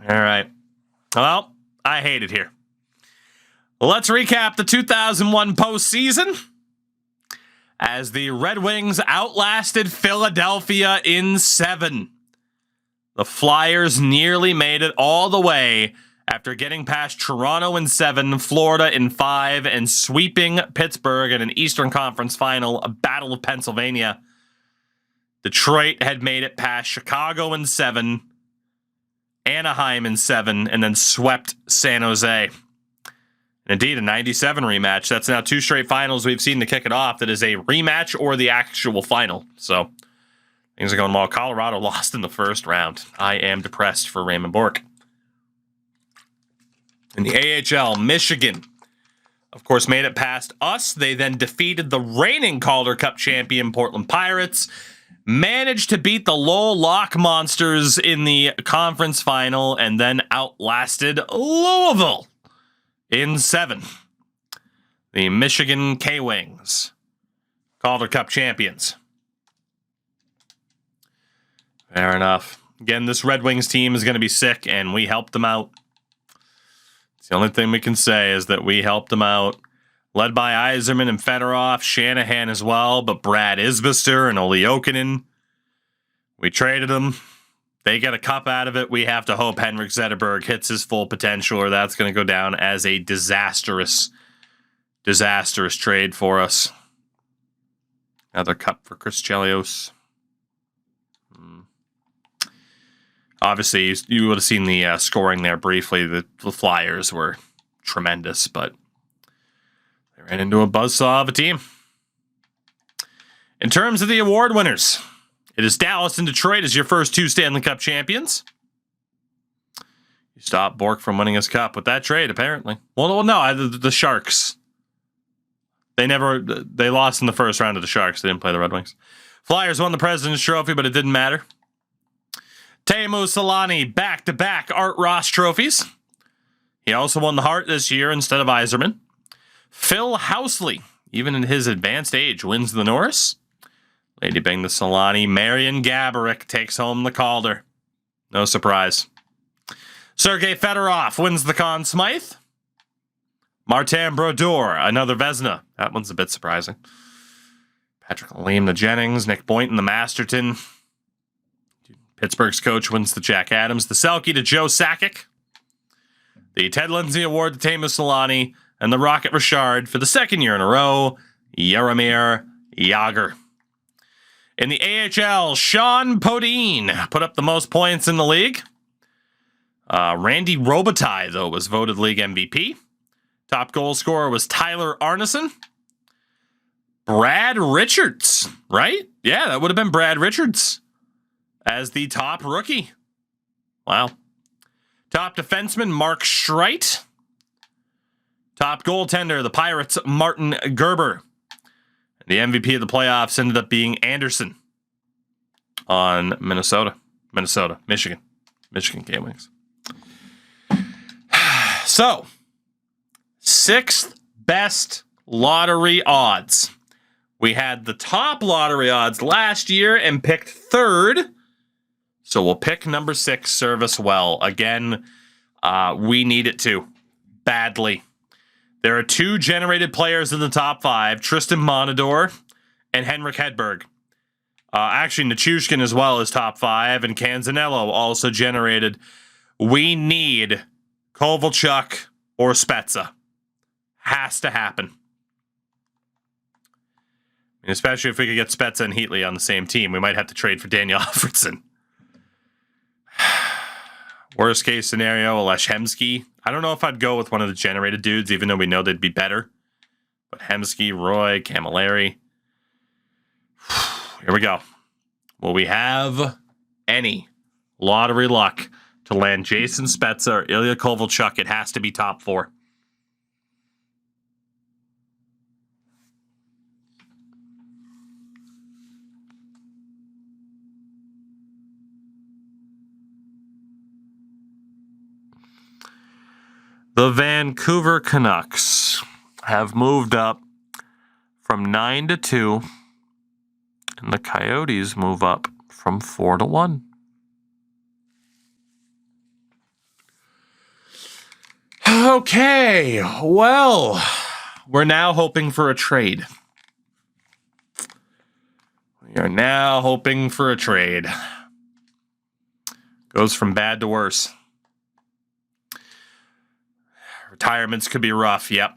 All right. Well, I hate it here. Let's recap the 2001 postseason as the Red Wings outlasted Philadelphia in 7. The Flyers nearly made it all the way after getting past Toronto in 7, Florida in 5, and sweeping Pittsburgh in an Eastern Conference final, a Battle of Pennsylvania. Detroit had made it past Chicago in 7, Anaheim in 7, and then swept San Jose. And indeed, a 97 rematch. That's now 2 straight finals we've seen to kick it off. That is a rematch or the actual final. So things are going well. Colorado lost in the first round. I am depressed for Raymond Bourque. In the AHL, Michigan, of course, made it past us. They then defeated the reigning Calder Cup champion Portland Pirates. Managed to beat the Lowell Lock Monsters in the conference final and then outlasted Louisville in 7. The Michigan K-Wings, Calder Cup champions. Fair enough. Again, this Red Wings team is going to be sick, and we helped them out. It's the only thing we can say is that we helped them out. Led by Yzerman and Fedorov, Shanahan as well, but Brad Isbister and Olli Jokinen. We traded them. They get a cup out of it. We have to hope Henrik Zetterberg hits his full potential, or that's going to go down as a disastrous trade for us. Another cup for Chris Chelios. Obviously, you would have seen the scoring there briefly. The Flyers were tremendous, but they ran into a buzzsaw of a team. In terms of the award winners, it is Dallas and Detroit as your first 2 Stanley Cup champions. You stopped Bourque from winning his cup with that trade, apparently. Well, no, the Sharks. They lost in the first round to the Sharks. They didn't play the Red Wings. Flyers won the President's Trophy, but it didn't matter. Teemu Selanne, back-to-back Art Ross trophies. He also won the Hart this year instead of Yzerman. Phil Housley, even in his advanced age, wins the Norris. Lady Bing the Selanne. Marian Gaborik takes home the Calder. No surprise. Sergei Fedorov wins the Conn Smythe. Martin Brodeur, another Vezina. That one's a bit surprising. Patrick Lalime the Jennings. Nick Boynton the Masterton. Pittsburgh's coach wins the Jack Adams. The Selke to Joe Sakic. The Ted Lindsay Award to Teemu Selanne. And the Rocket Richard for the second year in a row, Jaromir Jagr. In the AHL, Sean Podine put up the most points in the league. Randy Robitaille, though, was voted league MVP. Top goal scorer was Tyler Arneson. Brad Richards, right? Yeah, that would have been Brad Richards as the top rookie. Wow. Top defenseman, Mark Streit. Top goaltender, the Pirates' Martin Gerber. The MVP of the playoffs ended up being Anderson on Michigan K-Wings. So, 6th best lottery odds. We had the top lottery odds last year and picked 3rd. So we'll pick number 6, serve us well. Again, we need it to badly. There are 2 generated players in the top 5, Tristan Monador and Henrik Hedberg. Actually, Nichushkin as well is top 5, and Canzanello also generated. We need Kovalchuk or Spezza. Has to happen. And especially if we could get Spezza and Heatley on the same team, we might have to trade for Daniel Alfredson. Worst case scenario, Alesh Hemsky. I don't know if I'd go with one of the generated dudes, even though we know they'd be better. But Hemsky, Roy, Camilleri. Here we go. Will we have any lottery luck to land Jason Spezza or Ilya Kovalchuk? It has to be top 4. The Vancouver Canucks have moved up from 9-2, and the Coyotes move up from 4-1. Okay, well, we're now hoping for a trade. We are now hoping for a trade. Goes from bad to worse. Retirements could be rough, yep.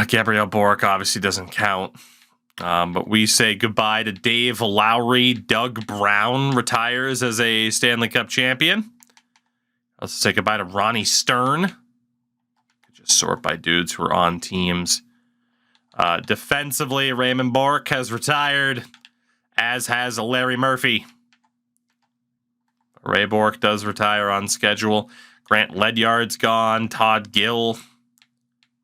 Gabriel Bork obviously doesn't count. But we say goodbye to Dave Lowry. Doug Brown retires as a Stanley Cup champion. Let's say goodbye to Ronnie Stern. Just sort by dudes who are on teams. Defensively, Raymond Bork has retired, as has Larry Murphy. Ray Bork does retire on schedule. Grant Ledyard's gone. Todd Gill.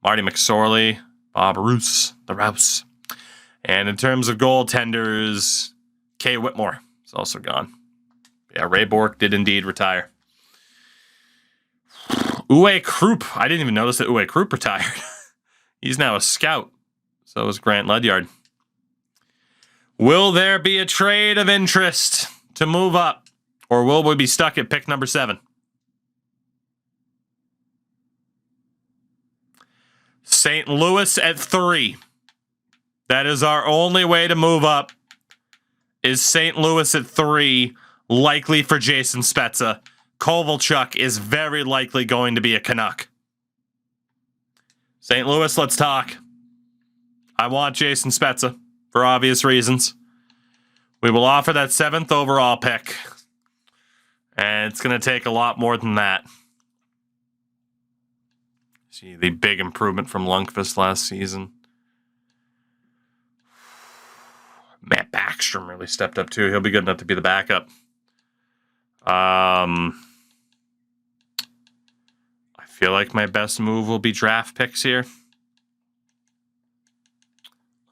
Marty McSorley. Bob Roos. The Rouse. And in terms of goaltenders, Kay Whitmore is also gone. Yeah, Ray Bork did indeed retire. Uwe Krupp. I didn't even notice that Uwe Krupp retired. He's now a scout. So is Grant Ledyard. Will there be a trade of interest to move up? Or will we be stuck at pick number 7? St. Louis at 3. That is our only way to move up. Is St. Louis at 3, likely for Jason Spezza. Kovalchuk is very likely going to be a Canuck. St. Louis, let's talk. I want Jason Spezza for obvious reasons. We will offer that 7th overall pick. And it's going to take a lot more than that. See the big improvement from Lundqvist last season. Matt Backstrom really stepped up too. He'll be good enough to be the backup. I feel like my best move will be draft picks here.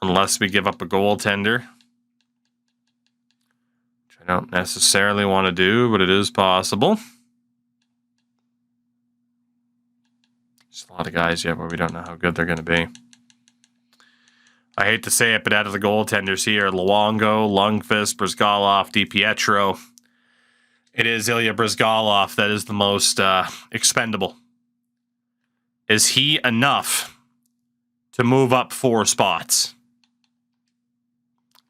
Unless we give up a goaltender. Which I don't necessarily want to do, but it is possible. There's a lot of guys yet where we don't know how good they're going to be. I hate to say it, but out of the goaltenders here, Luongo, Lundqvist, Brizgalov, DiPietro, it is Ilya Brizgalov that is the most expendable. Is he enough to move up 4 spots?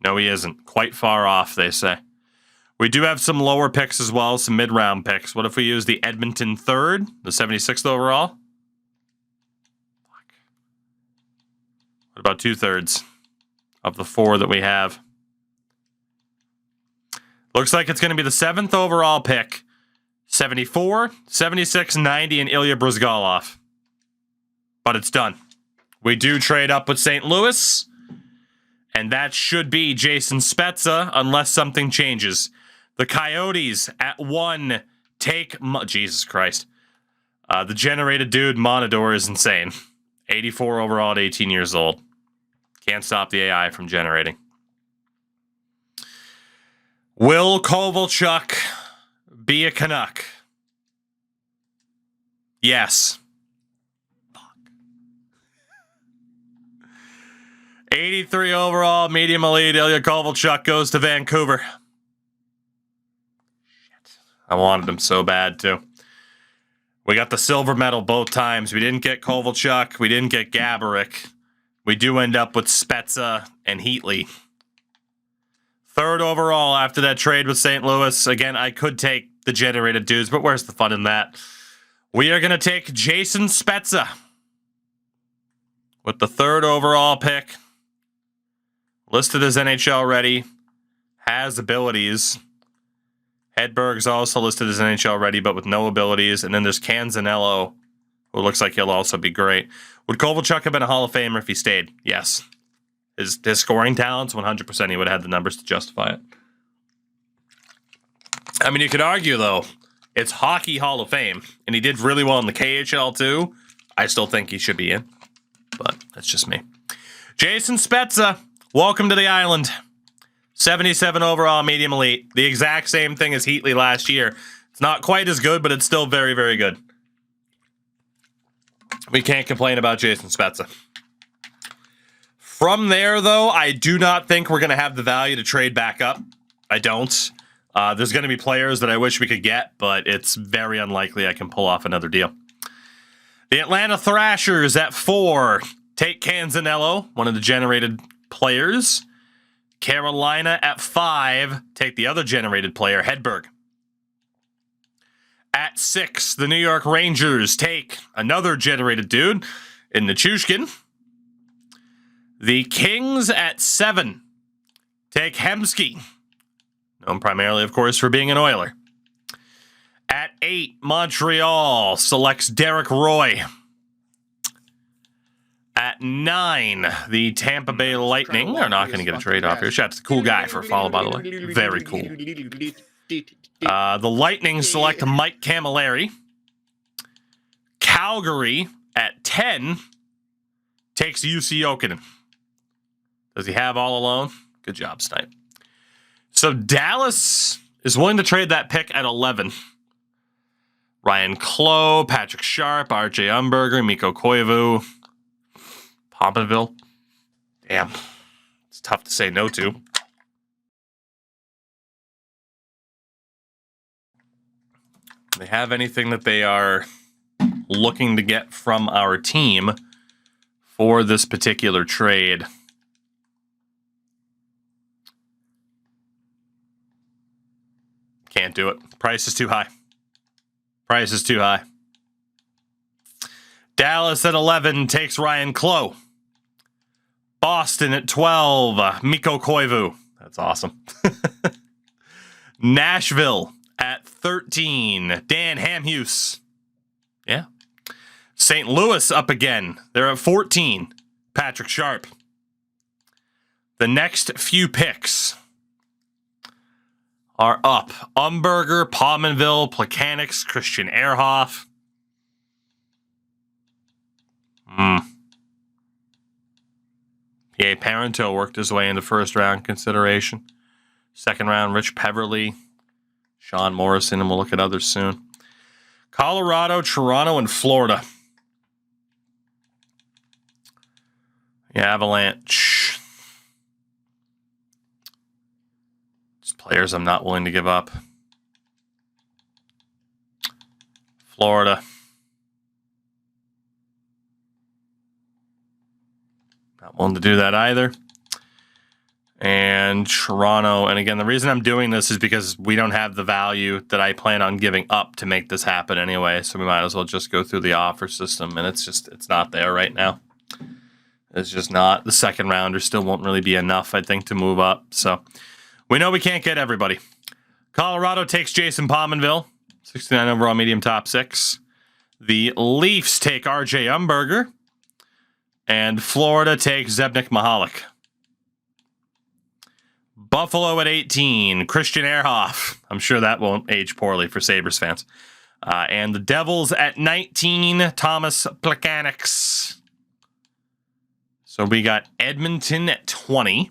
No, he isn't. Quite far off, they say. We do have some lower picks as well, some mid-round picks. What if we use the Edmonton 3rd, the 76th overall? What about 2/3 of the 4 that we have? Looks like it's going to be the 7th overall pick. 74, 76, 90, and Ilya Brizgalov. But it's done. We do trade up with St. Louis. And that should be Jason Spezza, unless something changes. The Coyotes at 1 take... Jesus Christ. The generated dude, Monador, is insane. 84 overall at 18 years old. Can't stop the AI from generating. Will Kovalchuk be a Canuck? Yes. Fuck. 83 overall, medium elite, Ilya Kovalchuk goes to Vancouver. Shit. I wanted him so bad, too. We got the silver medal both times. We didn't get Kovalchuk. We didn't get Gaborik. We do end up with Spezza and Heatley. 3rd overall after that trade with St. Louis. Again, I could take the generated dudes, but where's the fun in that? We are going to take Jason Spezza with the 3rd overall pick. Listed as NHL ready. Has abilities. Hedberg's also listed as NHL ready, but with no abilities. And then there's Canzanello, who looks like he'll also be great. Would Kovalchuk have been a Hall of Famer if he stayed? Yes. His scoring talents, 100%, he would have had the numbers to justify it. I mean, you could argue, though, it's Hockey Hall of Fame, and he did really well in the KHL, too. I still think he should be in, but that's just me. Jason Spezza, welcome to the island. 77 overall, medium elite. The exact same thing as Heatley last year. It's not quite as good, but it's still very, very good. We can't complain about Jason Spezza. From there, though, I do not think we're going to have the value to trade back up. I don't. There's going to be players that I wish we could get, but it's very unlikely I can pull off another deal. The Atlanta Thrashers at 4 take Canzanello, one of the generated players. Carolina at 5 take the other generated player, Hedberg. At 6, the New York Rangers take another generated dude in Nichushkin. The Kings at 7 take Hemsky, known primarily, of course, for being an Oiler. At 8, Montreal selects Derek Roy. At 9, the Tampa Bay Lightning are not going to get a trade off here. Shout out to the cool guy for a follow, by the way. Very cool. The Lightning select Mike Camilleri. Calgary at 10 takes UC Jokinen. Does he have all alone? Good job, Snipe. So Dallas is willing to trade that pick at 11. Ryan Clough, Patrick Sharp, RJ Umberger, Mikko Koivu, Pominville. Damn. It's tough to say no to. Do they have anything that they are looking to get from our team for this particular trade? Can't do it. Price is too high. Price is too high. Dallas at 11 takes Ryan Clough. Boston at 12, Mikko Koivu. That's awesome. Nashville at 13, Dan Hamhuis. Yeah. St. Louis up again. They're at 14, Patrick Sharp. The next few picks are up. Umberger, Pominville, Plekanec, Christian Ehrhoff. P.A. Parento worked his way into first round consideration. Second round, Rich Peverly, Sean Morrison, and we'll look at others soon. Colorado, Toronto, and Florida. The Avalanche. It's players I'm not willing to give up. Florida. Not willing to do that either. And Toronto. And again, the reason I'm doing this is because we don't have the value that I plan on giving up to make this happen anyway. So we might as well just go through the offer system. And it's not there right now. It's just not. The second rounder still won't really be enough, I think, to move up. So we know we can't get everybody. Colorado takes Jason Pominville, 69 overall medium top 6. The Leafs take RJ Umberger. And Florida takes Zebnik Mahalik. Buffalo at 18, Christian Ehrhoff. I'm sure that won't age poorly for Sabres fans. And the Devils at 19, Thomas Plekanec. So we got Edmonton at 20.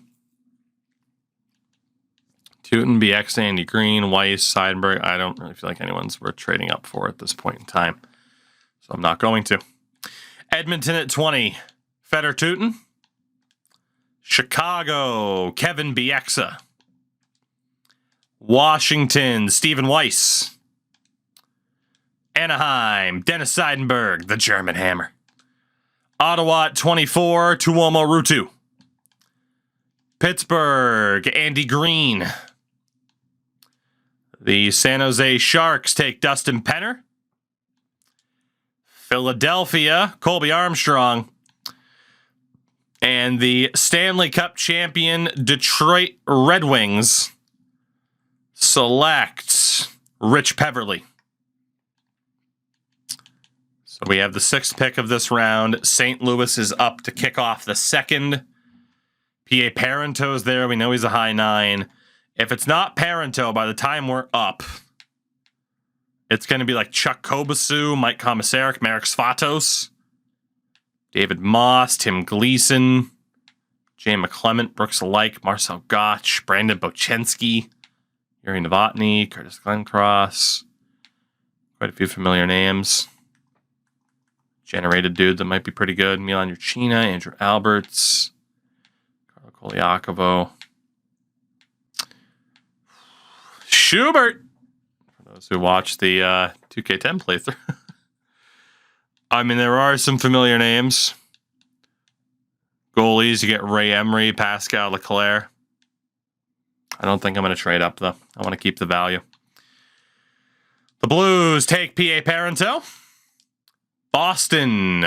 Teuton, BX, Andy Green, Weiss, Seidenberg. I don't really feel like anyone's worth trading up for at this point in time. So I'm not going to. Edmonton at 20, Fedor Teuton. Chicago, Kevin Bieksa. Washington, Stephen Weiss. Anaheim, Dennis Seidenberg, the German Hammer. Ottawa at 24, Tuomo Ruutu. Pittsburgh, Andy Green. The San Jose Sharks take Dustin Penner. Philadelphia, Colby Armstrong. And the Stanley Cup champion Detroit Red Wings select Rich Peverly. So we have the 6th pick of this round. St. Louis is up to kick off the 2nd. P.A. Parento's there. We know he's a high 9. If it's not Parento, by the time we're up, it's going to be like Chuck Kobasu, Mike Komisarek, Marek Svatos, David Moss, Tim Gleason, Jay McClement, Brooks Alike, Marcel Gotch, Brandon Bochenski, Yuri Novotny, Curtis Glencross. Quite a few familiar names. Generated dude that might be pretty good. Milan Yurchina, Andrew Alberts, Carlo Koliakovo. Schubert. For those who watch the 2K10 playthrough. I mean, there are some familiar names. Goalies, you get Ray Emery, Pascal Leclerc. I don't think I'm going to trade up, though. I want to keep the value. The Blues take P.A. Parento. Boston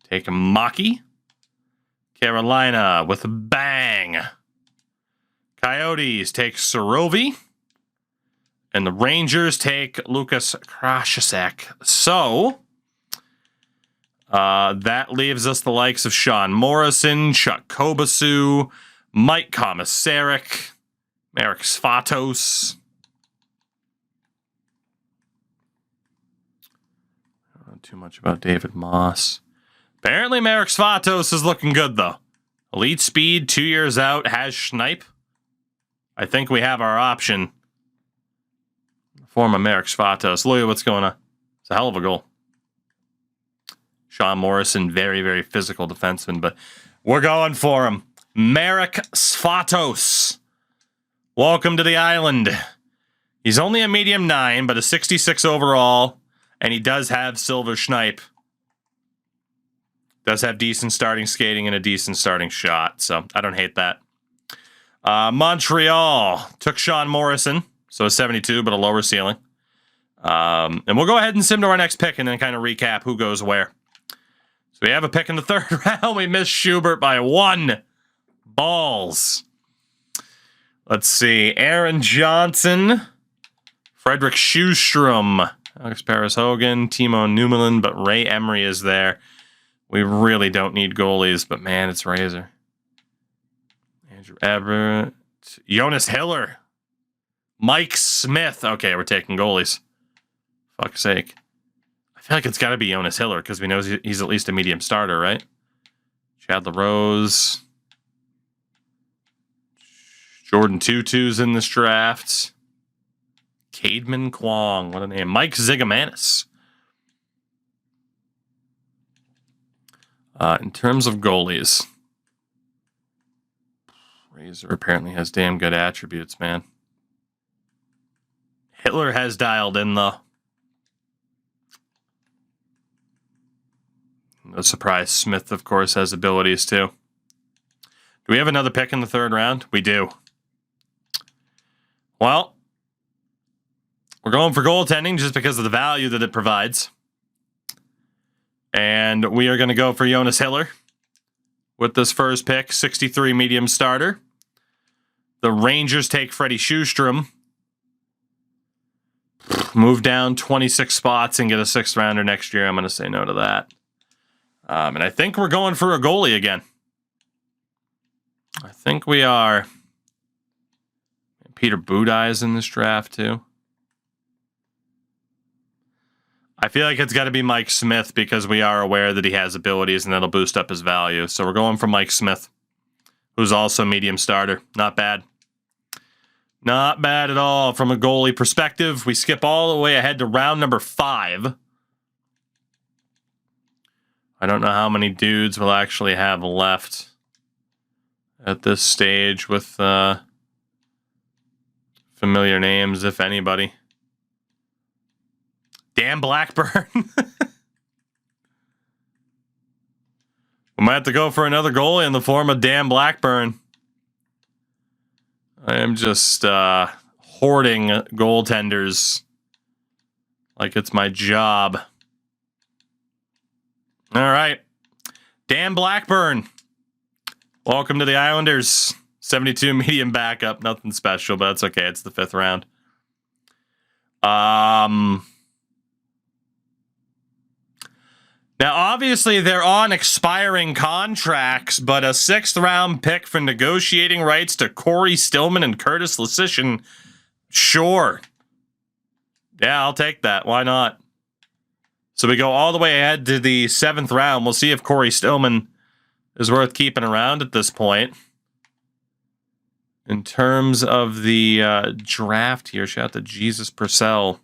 take Maki. Carolina with a bang. Coyotes take Sorovi. And the Rangers take Lukas Krasicek. So, that leaves us the likes of Sean Morrison, Chuck Kobasu, Mike Komisarek, Marek Svatos. I don't know too much about David Moss. Apparently, Marek Svatos is looking good, though. Elite speed, 2 years out, has Schneip. I think we have our option. Form of Marek Svatos. Look at what's going on. It's a hell of a goal. Sean Morrison, very, very physical defenseman, but we're going for him. Marek Svatos. Welcome to the island. He's only a medium 9, but a 66 overall, and he does have silver Schneip. Does have decent starting skating and a decent starting shot, so I don't hate that. Montreal took Sean Morrison, so a 72, but a lower ceiling. And we'll go ahead and sim to our next pick and then kind of recap who goes where. So we have a pick in the third round. We missed Schubert by 1. Balls. Let's see. Aaron Johnson, Frederick Sjustrom, Alex Paris-Hogan, Timo Numelin, but Ray Emery is there. We really don't need goalies, but man, it's Razor. Andrew Everett, Jonas Hiller, Mike Smith. Okay, we're taking goalies. Fuck's sake. I feel like it's got to be Jonas Hiller because we know he's at least a medium starter, right? Chad LaRose. Jordan Tutu's in this draft. Cademan Kwong. What a name. Mike Zigomanis. In terms of goalies, Razor apparently has damn good attributes, man. Hitler has dialed in, though. No surprise, Smith, of course, has abilities, too. Do we have another pick in the third round? We do. Well, we're going for goaltending just because of the value that it provides. And we are going to go for Jonas Hiller with this first pick, 63 medium starter. The Rangers take Freddie Sjustrom. Move down 26 spots and get a 6th rounder next year. I'm going to say no to that. And I think we're going for a goalie again. I think we are. Peter Budaj is in this draft, too. I feel like it's got to be Mike Smith because we are aware that he has abilities and that'll boost up his value. So we're going for Mike Smith, who's also medium starter. Not bad. Not bad at all from a goalie perspective. We skip all the way ahead to round number 5. I don't know how many dudes we'll actually have left at this stage with familiar names, if anybody. Dan Blackburn. We might have to go for another goalie in the form of Dan Blackburn. I am just hoarding goaltenders like it's my job. All right. Dan Blackburn. Welcome to the Islanders. 72 medium backup. Nothing special, but that's okay. It's the 5th round. Now, obviously, they're on expiring contracts, but a 6th round pick for negotiating rights to Corey Stillman and Curtis Lesishin, sure. Yeah, I'll take that. Why not? So we go all the way ahead to the 7th round. We'll see if Corey Stillman is worth keeping around at this point. In terms of the draft here, shout out to Jesus Purcell.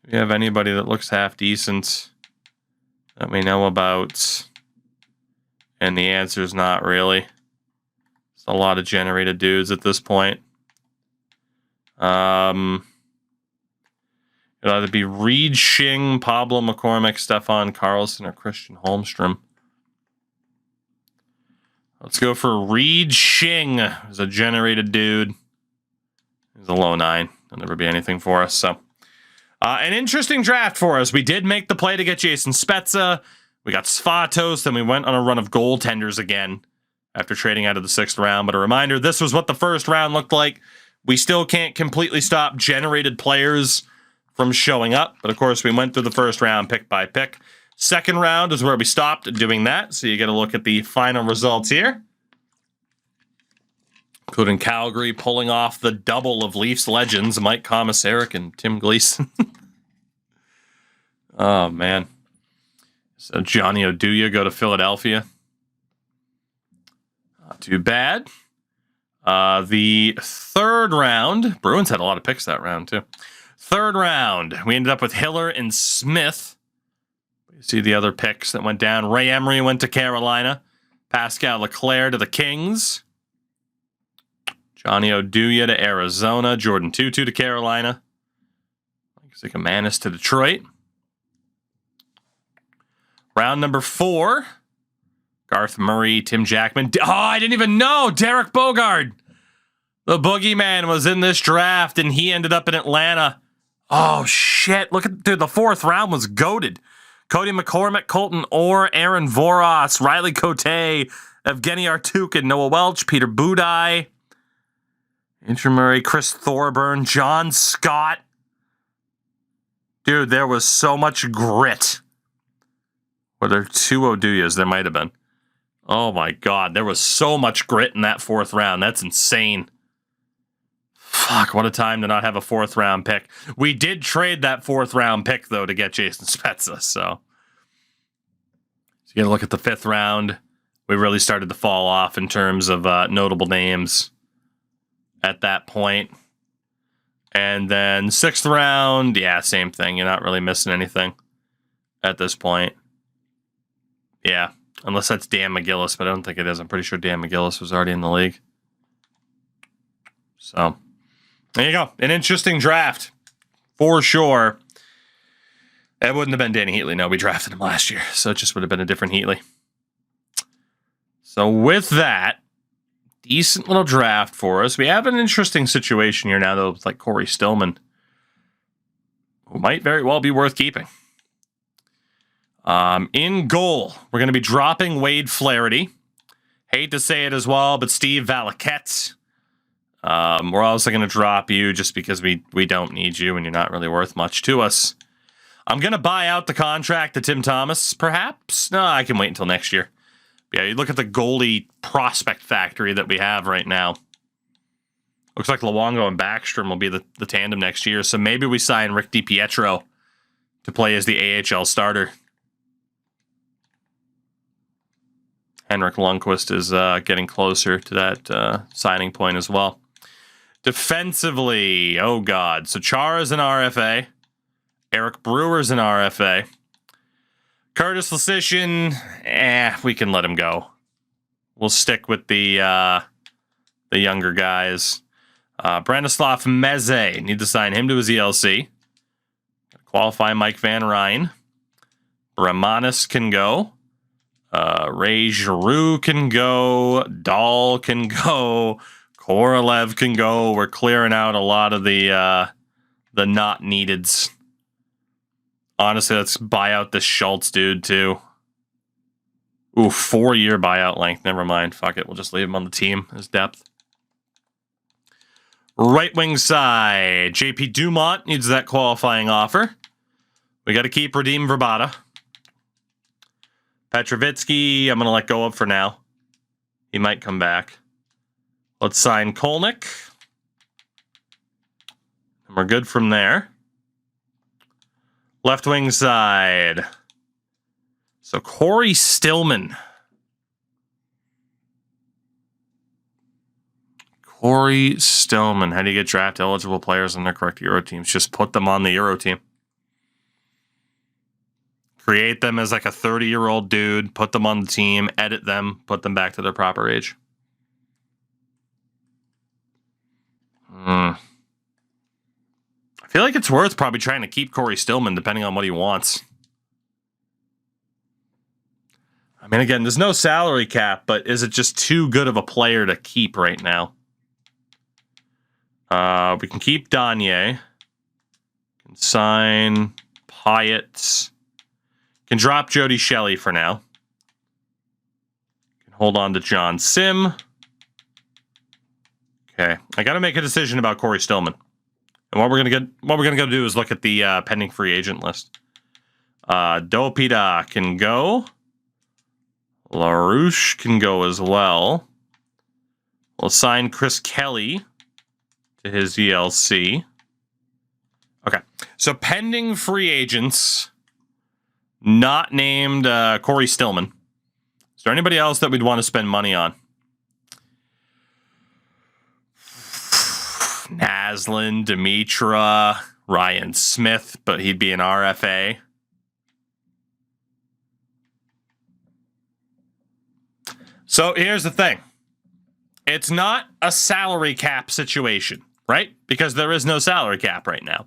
Do we have anybody that looks half decent that we know about? And the answer is not really. It's a lot of generated dudes at this point. It'll either be Reed Shing, Pablo McCormick, Stefan Carlson, or Christian Holmstrom. Let's go for Reed Shing. He's a generated dude. He's a low 9. He'll never be anything for us. So, an interesting draft for us. We did make the play to get Jason Spezza. We got Svatos. Then we went on a run of goaltenders again after trading out of the 6th round. But a reminder, this was what the first round looked like. We still can't completely stop generated players from showing up. But, of course, we went through the first round pick by pick. Second round is where we stopped doing that. So you get a look at the final results here. Including Calgary pulling off the double of Leafs legends, Mike Komisarek and Tim Gleason. Oh, man. So Johnny Oduya go to Philadelphia. Not too bad. The third round, Bruins had a lot of picks that round, too. Third round, we ended up with Hiller and Smith. You see the other picks that went down. Ray Emery went to Carolina. Pascal Leclerc to the Kings. Johnny Oduya to Arizona. Jordan Tutu to Carolina. Mike Zigomanis to Detroit. Round number 4. Garth Murray, Tim Jackman. Oh, I didn't even know. Derek Bogard. The boogeyman was in this draft, and he ended up in Atlanta. Oh, shit. Look at, dude, the 4th round was goated. Cody McCormick, Colton Orr, Aaron Voros, Riley Cote, Evgeny Artuk, Noah Welch, Peter Budaj, Andrew Murray, Chris Thorburn, John Scott. Dude, there was so much grit. Were there 2 Oduyas? There might have been. Oh my God, there was so much grit in that 4th round. That's insane. Fuck, what a time to not have a 4th round pick. We did trade that 4th round pick, though, to get Jason Spezza, so you get a look at the 5th round. We really started to fall off in terms of notable names at that point. And then 6th round, yeah, same thing. You're not really missing anything at this point. Yeah, unless that's Dan McGillis, but I don't think it is. I'm pretty sure Dan McGillis was already in the league. So, there you go. An interesting draft, for sure. It wouldn't have been Danny Heatley. No, we drafted him last year, so it just would have been a different Heatley. So, with that, decent little draft for us. We have an interesting situation here now, though, with like Corey Stillman, who might very well be worth keeping. In goal, we're going to be dropping Wade Flaherty. Hate to say it as well, but Steve Valaquette. We're also going to drop you just because we don't need you and you're not really worth much to us. I'm going to buy out the contract to Tim Thomas, perhaps. No, I can wait until next year. Yeah, you look at the goalie prospect factory that we have right now. Looks like Luongo and Backstrom will be the tandem next year, so maybe we sign Rick DiPietro to play as the AHL starter. Henrik Lundqvist is getting closer to that signing point as well. Defensively, oh God. So Chara's an RFA. Eric Brewer's an RFA. Curtis Lesishin, we can let him go. We'll stick with the younger guys. Branislav Meze, need to sign him to his ELC. Qualify Mike Van Ryn. Bramanis can go. Ray Giroux can go. Dahl can go. Korolev can go. We're clearing out a lot of the not neededs. Honestly, let's buy out this Schultz dude, too. Ooh, 4-year buyout length. Never mind. Fuck it. We'll just leave him on the team as depth. Right wing side. JP Dumont needs that qualifying offer. We got to keep Radim Vrbata. Petrovitsky, I'm going to let go of for now. He might come back. Let's sign Kolnick. And we're good from there. Left wing side. So Corey Stillman. Corey Stillman. How do you get draft eligible players on their correct Euro teams? Just put them on the Euro team. Create them as like a 30-year-old dude. Put them on the team. Edit them. Put them back to their proper age. feel like it's worth probably trying to keep Corey Stillman, depending on what he wants. I mean, again, there's no salary cap, but is it just too good of a player to keep right now? We can keep Danye. Can sign Pyatt. Can drop Jody Shelley for now. Can hold on to John Sim. Okay, I got to make a decision about Corey Stillman. And what we're gonna go do is look at the pending free agent list. Dopita can go. LaRouche can go as well. We'll assign Chris Kelly to his ELC. Okay, so pending free agents, not named Corey Stillman. Is there anybody else that we'd want to spend money on? Naslin, Dimitra, Ryan Smith, but he'd be an RFA. So here's the thing. It's not a salary cap situation, right? Because there is no salary cap right now.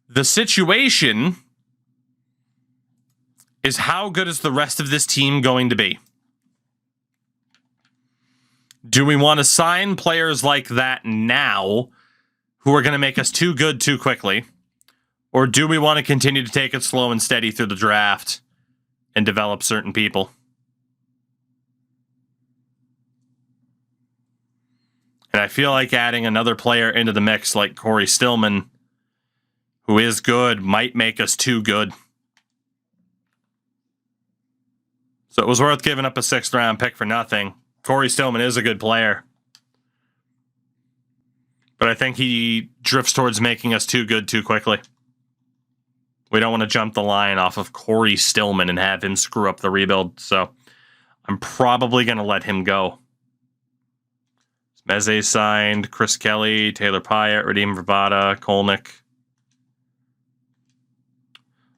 The situation is how good is the rest of this team going to be? Do we want to sign players like that now who are going to make us too good too quickly? Or do we want to continue to take it slow and steady through the draft and develop certain people? And I feel like adding another player into the mix like Corey Stillman, who is good, might make us too good. So it was worth giving up a 6th-round pick for nothing. Corey Stillman is a good player. But I think he drifts towards making us too good too quickly. We don't want to jump the line off of Corey Stillman and have him screw up the rebuild. So I'm probably going to let him go. Meze signed, Chris Kelly, Taylor Pyatt, Radim Vrbata, Kolnick.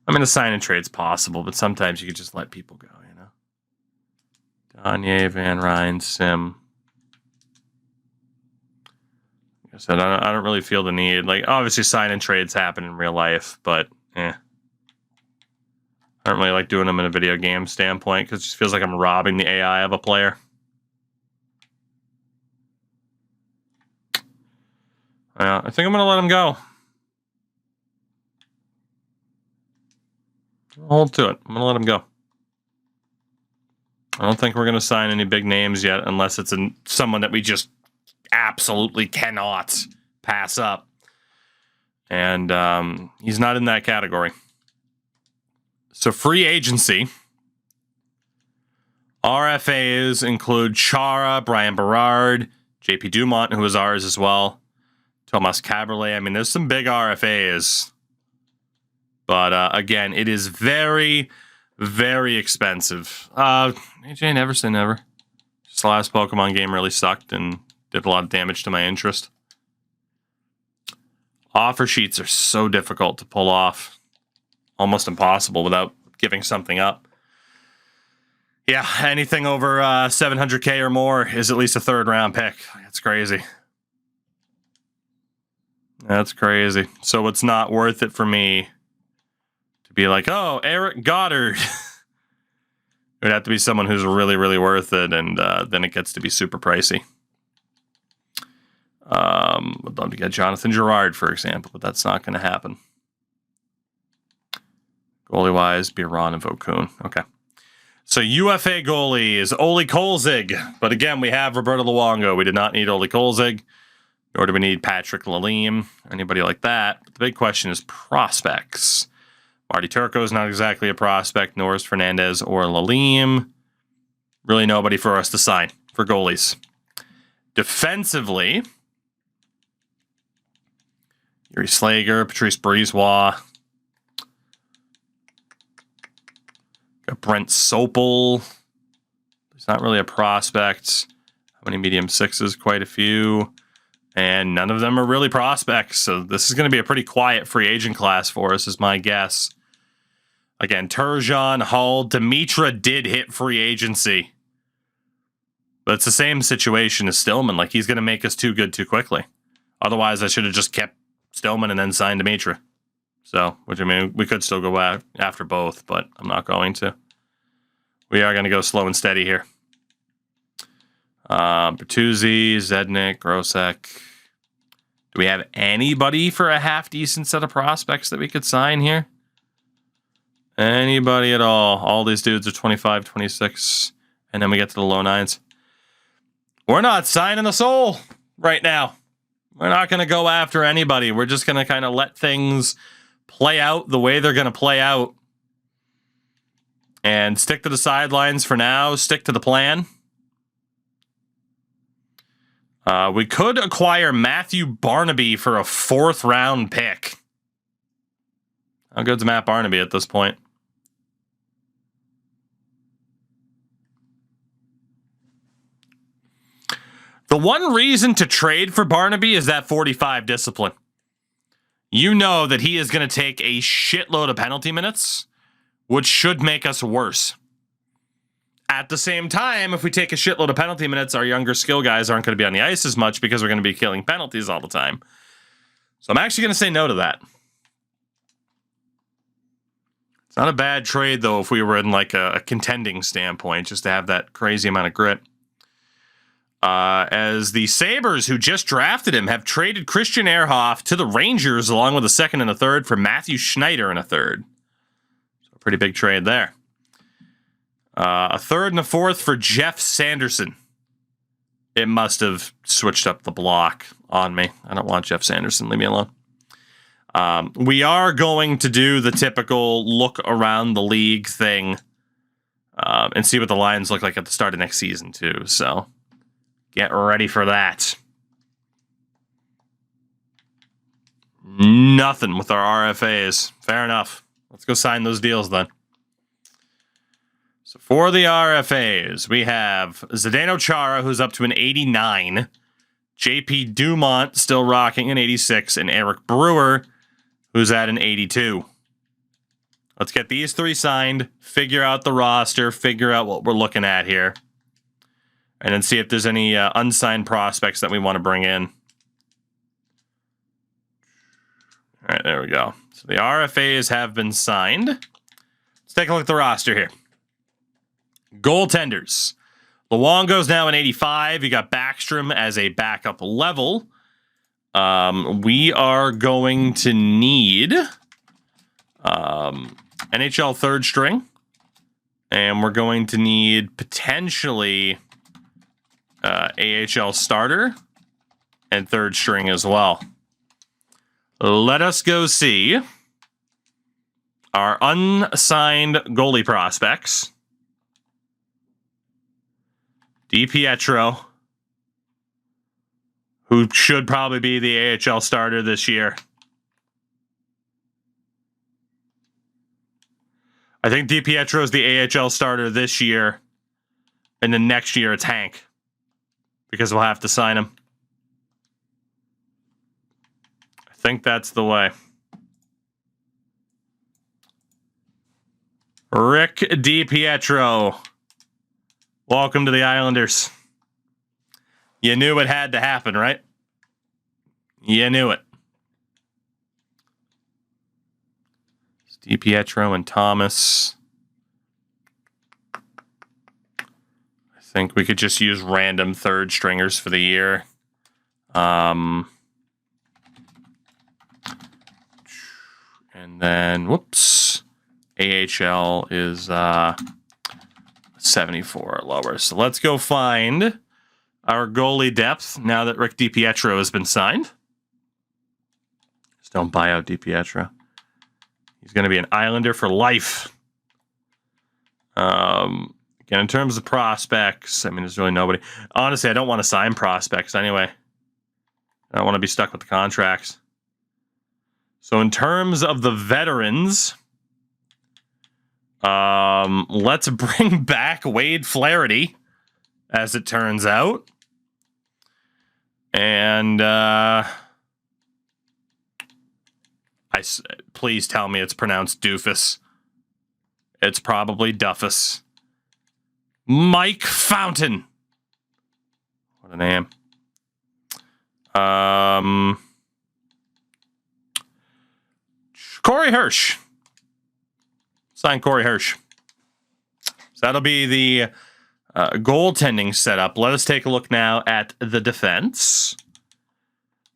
I mean, a sign and trade's possible, but sometimes you can just let people go, you know? Danye, Van Ryn, Sim. Like I said, I don't really feel the need. Like, obviously, sign and trades happen in real life, but I don't really like doing them in a video game standpoint because it just feels like I'm robbing the AI of a player. Yeah, I think I'm going to let him go. I'll hold to it. I'm going to let him go. I don't think we're going to sign any big names yet unless it's someone that we just absolutely cannot pass up. And he's not in that category. So free agency. RFAs include Chara, Brian Berard, JP Dumont, who is ours as well. Thomas Caberlet. I mean, there's some big RFAs. But again, it is very, very expensive. AJ Neverson never. Just the last Pokemon game really sucked and did a lot of damage to my interest. Offer sheets are so difficult to pull off. Almost impossible without giving something up. Yeah, anything over 700K or more is at least a 3rd-round pick. That's crazy. That's crazy. So it's not worth it for me to be like, oh, Eric Goddard. It would have to be someone who's really, really worth it, and then it gets to be super pricey. Would love to get Jonathan Girard, for example, but that's not going to happen. Goalie-wise, Biron and Vokun. Okay. So UFA goalie is Ole Kolzig. But again, we have Roberto Luongo. We did not need Ole Kolzig. Nor do we need Patrick Lalime, anybody like that. But the big question is prospects. Marty Turco is not exactly a prospect, nor is Fernandez or Lalime. Really nobody for us to sign for goalies. Defensively, Yuri Slager, Patrice Brisebois. Got Brent Sopel. He's not really a prospect. How many medium sixes? Quite a few. And none of them are really prospects. So this is going to be a pretty quiet free agent class for us, is my guess. Again, Turgeon, Hull, Dimitra did hit free agency. But it's the same situation as Stillman. Like, he's going to make us too good too quickly. Otherwise, I should have just kept Stillman and then sign Dimitra. So, which I mean, we could still go after both, but I'm not going to. We are going to go slow and steady here. Bertuzzi, Zednik, Grosek. Do we have anybody for a half-decent set of prospects that we could sign here? Anybody at all? All these dudes are 25, 26, and then we get to the low nines. We're not signing a soul right now. We're not going to go after anybody. We're just going to kind of let things play out the way they're going to play out. And stick to the sidelines for now. Stick to the plan. We could acquire Matthew Barnaby for a 4th-round pick. How good's Matt Barnaby at this point? The one reason to trade for Barnaby is that 45 discipline. You know that he is going to take a shitload of penalty minutes, which should make us worse. At the same time, if we take a shitload of penalty minutes, our younger skill guys aren't going to be on the ice as much because we're going to be killing penalties all the time. So I'm actually going to say no to that. It's not a bad trade, though, if we were in like a contending standpoint, just to have that crazy amount of grit. As the Sabres, who just drafted him, have traded Christian Ehrhoff to the Rangers along with a 2nd and a 3rd for Matthew Schneider and a 3rd. So a pretty big trade there. A 3rd and a 4th for Jeff Sanderson. It must have switched up the block on me. I don't want Jeff Sanderson. Leave me alone. We are going to do the typical look around the league thing and see what the lines look like at the start of next season, too. So get ready for that. Nothing with our RFAs. Fair enough. Let's go sign those deals then. So for the RFAs, we have Zdeno Chara, who's up to an 89. JP Dumont still rocking an 86. And Eric Brewer, who's at an 82. Let's get these 3 signed, figure out the roster, figure out what we're looking at here. And then see if there's any unsigned prospects that we want to bring in. All right, there we go. So the RFAs have been signed. Let's take a look at the roster here. Goaltenders. Luongo's now an 85. You got Backstrom as a backup level. We are going to need NHL 3rd string. And we're going to need potentially AHL starter and 3rd string as well. Let us go see our unsigned goalie prospects. DiPietro, who should probably be the AHL starter this year. I think DiPietro is the AHL starter this year, and then next year it's Hank, because we'll have to sign him. I think that's the way. Rick DiPietro. Welcome to the Islanders. You knew it had to happen, right? You knew it. It's DiPietro and Thomas. I think we could just use random 3rd stringers for the year. And then, whoops. AHL is 74 or lower. So let's go find our goalie depth now that Rick DiPietro has been signed. Just don't buy out DiPietro. He's going to be an Islander for life. Again, in terms of prospects, I mean, there's really nobody. Honestly, I don't want to sign prospects anyway. I don't want to be stuck with the contracts. So in terms of the veterans, let's bring back Wade Flaherty, as it turns out. And please tell me it's pronounced Doofus. It's probably Duffus. Mike Fountain. What a name. Corey Hirsch. Sign Corey Hirsch. So that'll be the goaltending setup. Let us take a look now at the defense,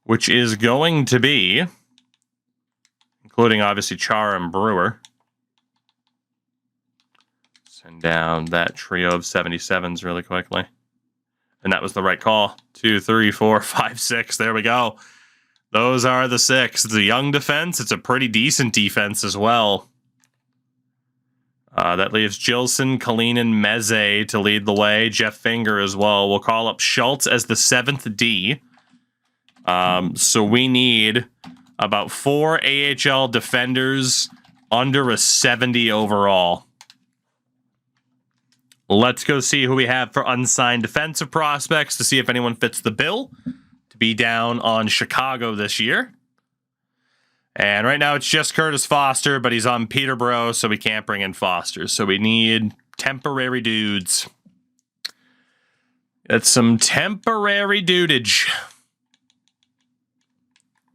which is going to be, including obviously Chara and Brewer. Send down that trio of 77s really quickly. And that was the right call. 2, 3, 4, 5, 6. There we go. Those are the 6. It's a young defense. It's a pretty decent defense as well. That leaves Gilson, Kalinin, Meze to lead the way. Jeff Finger as well. We'll call up Schultz as the 7th D. So we need about 4 AHL defenders under a 70 overall. Let's go see who we have for unsigned defensive prospects to see if anyone fits the bill to be down on Chicago this year. And right now it's just Curtis Foster, but he's on Peterborough, so we can't bring in Foster. So we need temporary dudes. That's some temporary dudage.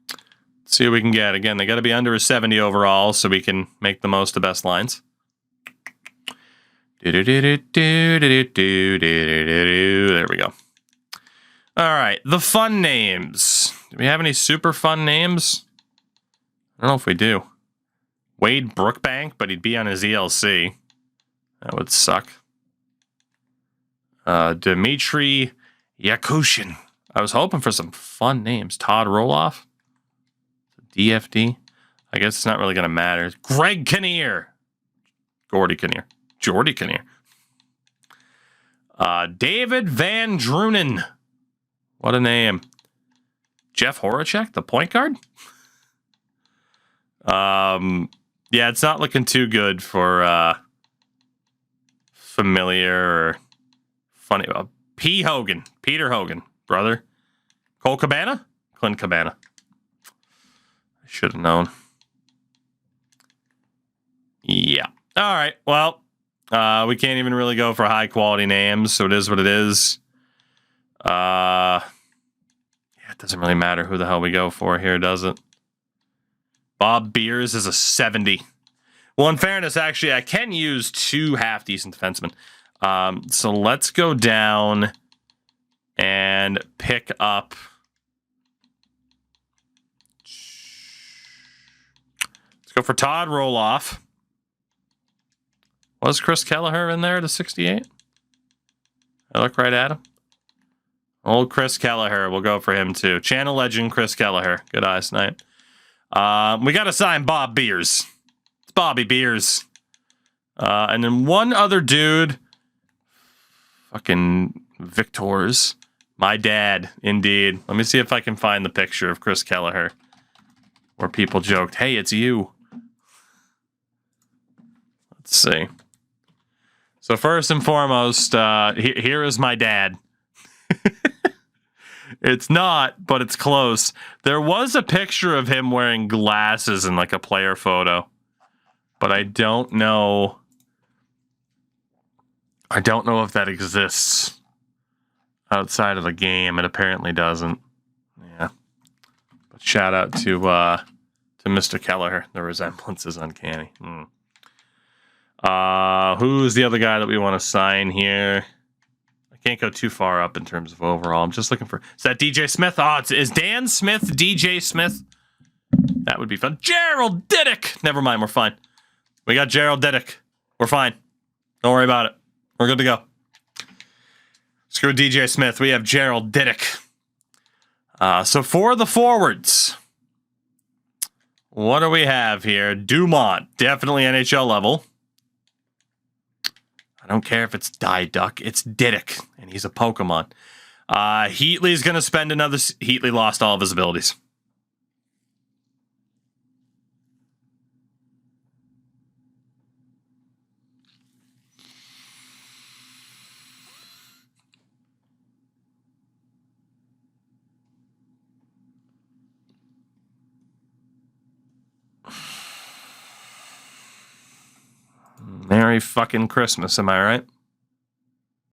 Let's see what we can get. Again, they got to be under a 70 overall so we can make the most of best lines. There we go. All right, the fun names. Do we have any super fun names? I don't know if we do. Wade Brookbank, but he'd be on his ELC. That would suck. Dmitry Yakushin. I was hoping for some fun names. Todd Roloff. DFD. I guess it's not really going to matter. Greg Kinnear. Jordy Kinnear. David Van Drunen. What a name. Jeff Horacek, the point guard? Yeah, it's not looking too good for familiar or funny. Peter Hogan, brother. Cole Cabana? Clint Cabana. I should have known. Yeah. All right. Well, we can't even really go for high quality names, so it is what it is. Yeah, it doesn't really matter who the hell we go for here, does it? Bob Beers is a 70. Well, in fairness, actually, I can use 2 half-decent defensemen. So let's go down and pick up... Let's go for Todd Roloff. Was Chris Kelleher in there to 68? I look right at him. Old Chris Kelleher. We'll go for him, too. Channel legend Chris Kelleher. Good eye, Snipe. We got to sign Bob Beers. It's Bobby Beers. And then one other dude. Fucking Victor's. My dad, indeed. Let me see if I can find the picture of Chris Kelleher. Where people joked, hey, it's you. Let's see. So first and foremost, here is my dad. It's not, but it's close. There was a picture of him wearing glasses in like a player photo, but I don't know. I don't know if that exists outside of the game. It apparently doesn't. Yeah. But shout out to Mr. Kelleher. The resemblance is uncanny. Who's the other guy that we want to sign here? I can't go too far up in terms of overall. I'm just looking for... Is that DJ Smith? Oh, is Dan Smith DJ Smith? That would be fun. Gerald Diddick! Never mind, we're fine. We got Gerald Diddick. We're fine. Don't worry about it. We're good to go. Screw DJ Smith. We have Gerald Diddick. So for the forwards, what do we have here? Dumont, definitely NHL level. I don't care if it's Diduck. It's Diddick, and he's a Pokemon. Heatley's going to spend another... Heatley lost all of his abilities. Merry fucking Christmas, am I right?